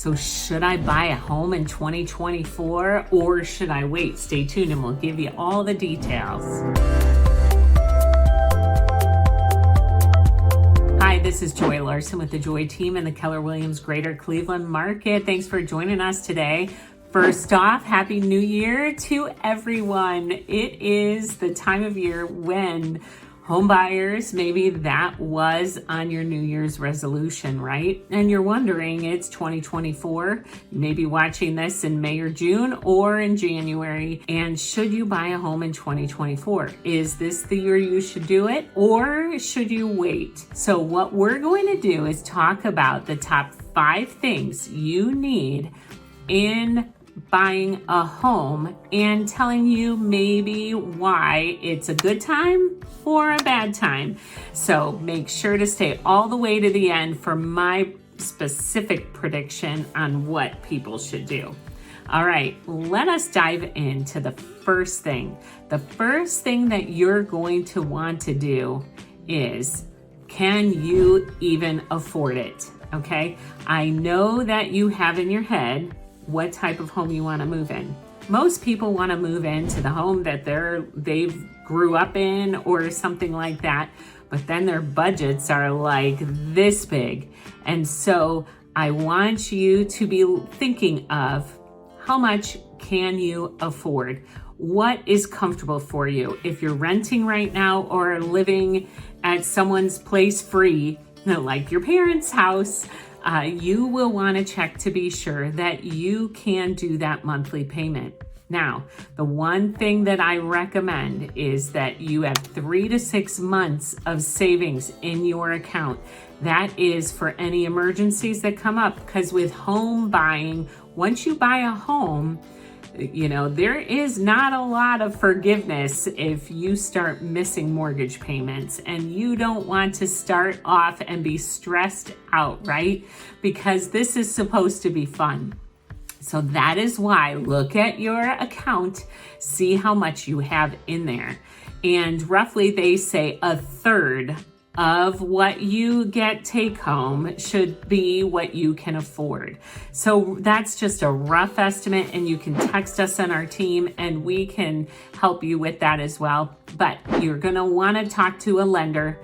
So should I buy a home in 2024 or should I wait? Stay tuned and we'll give you all the details. Hi, this is Joy Larson with the Joy team in the Keller Williams Greater Cleveland market. Thanks for joining us today. First off, Happy New Year to everyone. It is the time of year when home buyers, maybe that was on your New Year's resolution, right? And you're wondering, it's 2024. You may be watching this in May or June or in January. And should you buy a home in 2024? Is this the year you should do it or should you wait? So what we're going to do is talk about the top 5 things you need in buying a home and telling you maybe why it's a good time or a bad time. So make sure to stay all the way to the end for my specific prediction on what people should do. All right, let us dive into the first thing. The first thing that you're going to want to do is, can you even afford it? Okay, I know that you have in your head what type of home you want to move in. Most people want to move into the home that they've grew up in or something like that, but then their budgets are like this big. And so I want you to be thinking of how much can you afford? What is comfortable for you? If you're renting right now or living at someone's place free, like your parents' house, you will want to check to be sure that you can do that monthly payment. Now, the one thing that I recommend is that you have 3 to 6 months of savings in your account. That is for any emergencies that come up, because with home buying, once you buy a home, there is not a lot of forgiveness if you start missing mortgage payments, and you don't want to start off and be stressed out, right? Because this is supposed to be fun. So that is why look at your account, see how much you have in there. And roughly they say a third of what you get take home should be what you can afford. So that's just a rough estimate, and you can text us on our team and we can help you with that as well. But you're going to want to talk to a lender.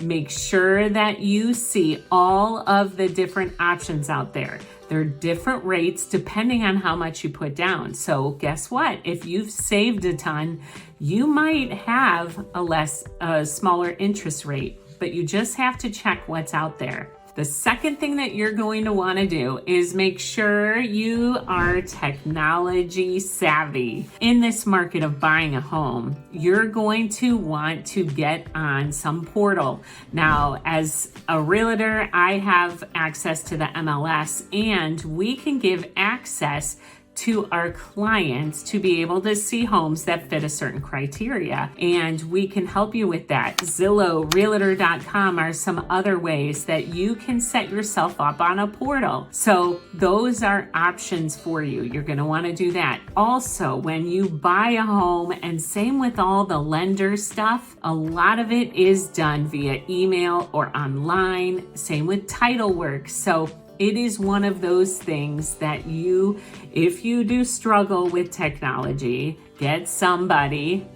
Make sure that you see all of the different options out there. There are different rates depending on how much you put down. So guess what? If you've saved a ton, you might have a smaller interest rate, but you just have to check what's out there. The second thing that you're going to want to do is make sure you are technology savvy. In this market of buying a home, you're going to want to get on some portal. Now, as a realtor, I have access to the MLS, and we can give access to our clients to be able to see homes that fit a certain criteria. And we can help you with that. Zillow, Realtor.com are some other ways that you can set yourself up on a portal. So those are options for you. You're going to want to do that. Also, when you buy a home, and same with all the lender stuff, a lot of it is done via email or online. Same with title work. So it is one of those things that if you do struggle with technology, get somebody,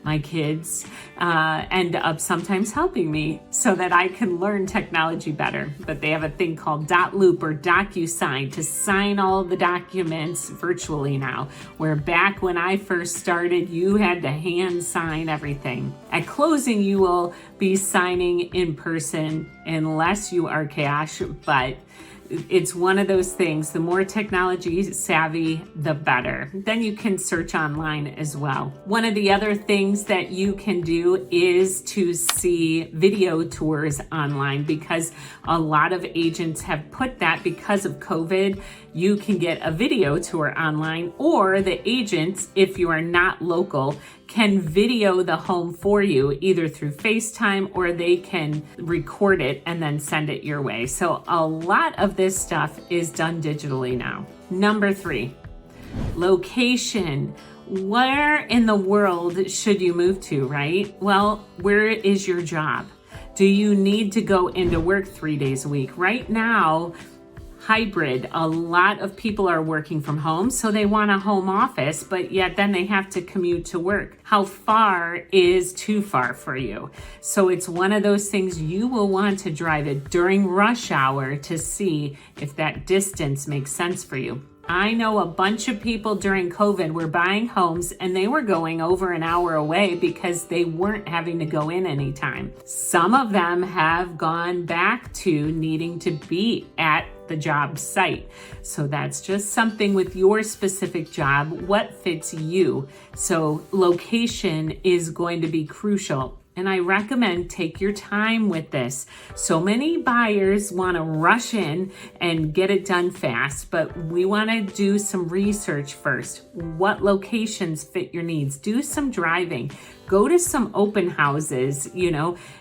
my kids end up sometimes helping me so that I can learn technology better. But they have a thing called .loop or DocuSign to sign all the documents virtually now, where back when I first started, you had to hand sign everything. At closing, you will be signing in person unless you are cash, but it's one of those things. The more technology savvy, the better. Then you can search online as well. One of the other things that you can do is to see video tours online, because a lot of agents have put that because of COVID. You can get a video tour online, or the agents, if you are not local, can video the home for you either through FaceTime, or they can record it and then send it your way. So a lot of this stuff is done digitally now. Number 3, location. Where in the world should you move to, right? Well, where is your job? Do you need to go into work 3 days a week? Right now, hybrid. A lot of people are working from home, so they want a home office, but yet then they have to commute to work. How far is too far for you? So it's one of those things you will want to drive it during rush hour to see if that distance makes sense for you. I know a bunch of people during COVID were buying homes and they were going over an hour away because they weren't having to go in anytime. Some of them have gone back to needing to be at the job site. So that's just something with your specific job, what fits you. So location is going to be crucial. And I recommend take your time with this. So many buyers want to rush in and get it done fast, but we want to do some research first. What locations fit your needs? Do some driving. Go to some open houses,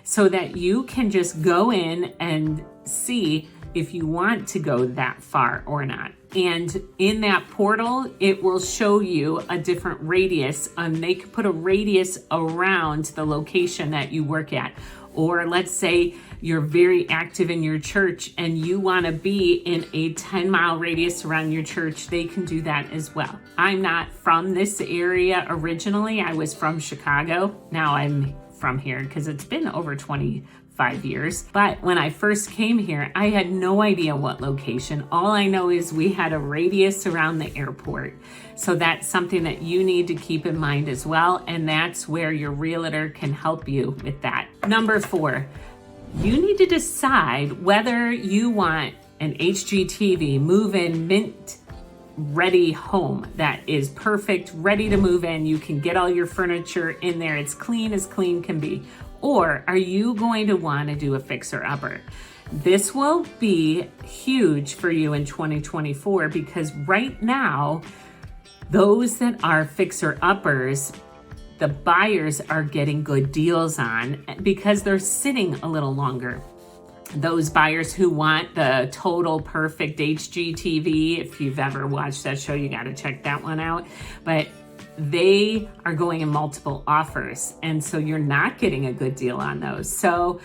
so that you can just go in and see if you want to go that far or not. And in that portal, it will show you a different radius, and they can put a radius around the location that you work at. Or let's say you're very active in your church and you want to be in a 10-mile radius around your church, they can do that as well. I'm not from this area originally. I was from Chicago. Now I'm from here because it's been over 25 years. But when I first came here, I had no idea what location. All I know is we had a radius around the airport. So that's something that you need to keep in mind as well. And that's where your realtor can help you with that. Number 4, you need to decide whether you want an HGTV move-in mint ready home that is perfect, ready to move in. You can get all your furniture in there. It's clean as clean can be. Or are you going to want to do a fixer-upper? This will be huge for you in 2024 because right now, those that are fixer-uppers, the buyers are getting good deals on because they're sitting a little longer. Those buyers who want the total perfect HGTV, if you've ever watched that show, you got to check that one out. But they are going in multiple offers. And so you're not getting a good deal on those. So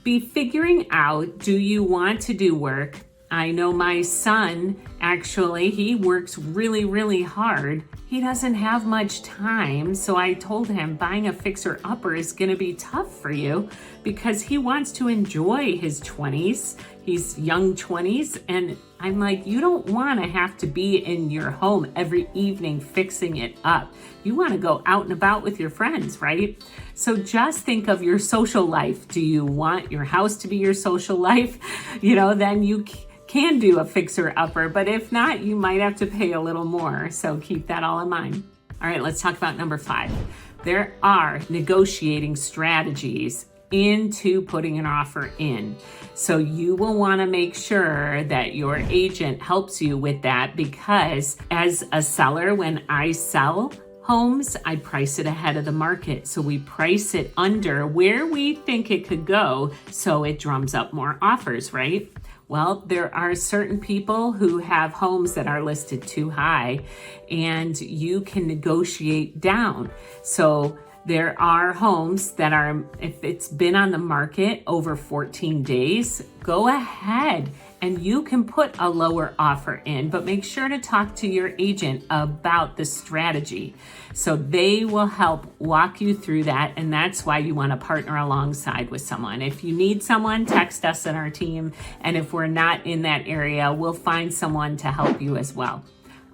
be figuring out, do you want to do work? I know my son, actually, he works really, really hard. He doesn't have much time. So I told him buying a fixer-upper is going to be tough for you because he wants to enjoy his 20s. He's young 20s. And I'm like, you don't want to have to be in your home every evening fixing it up. You want to go out and about with your friends, right? So just think of your social life. Do you want your house to be your social life? Then you can do a fixer-upper, but if not, you might have to pay a little more. So keep that all in mind. All right, let's talk about number 5. There are negotiating strategies into putting an offer in. So you will want to make sure that your agent helps you with that because as a seller, when I sell homes, I price it ahead of the market. So we price it under where we think it could go so it drums up more offers, right? Well, there are certain people who have homes that are listed too high and you can negotiate down. So there are homes that are, if it's been on the market over 14 days, go ahead and you can put a lower offer in, but make sure to talk to your agent about the strategy. So they will help walk you through that. And that's why you want to partner alongside with someone. If you need someone, text us and our team. And if we're not in that area, we'll find someone to help you as well.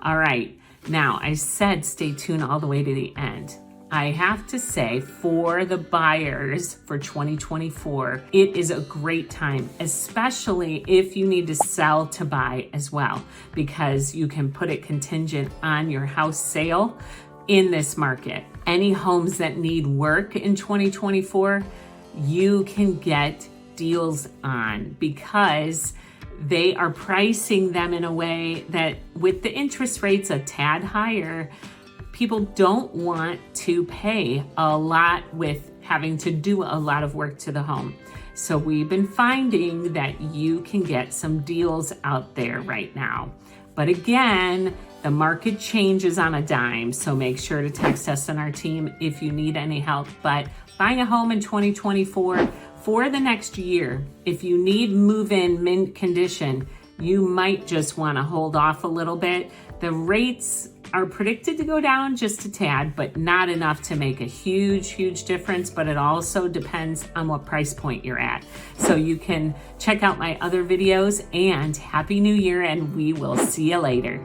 All right. Now, I said stay tuned all the way to the end. I have to say, for the buyers for 2024, it is a great time, especially if you need to sell to buy as well, because you can put it contingent on your house sale in this market. Any homes that need work in 2024, you can get deals on because they are pricing them in a way that with the interest rates a tad higher, people don't want to pay a lot with having to do a lot of work to the home. So we've been finding that you can get some deals out there right now. But again, the market changes on a dime. So make sure to text us and our team if you need any help. But buying a home in 2024 for the next year, if you need move-in mint condition, you might just want to hold off a little bit. The rates are predicted to go down just a tad, but not enough to make a huge difference. But it also depends on what price point you're at. So you can check out my other videos, and Happy New Year, and we will see you later.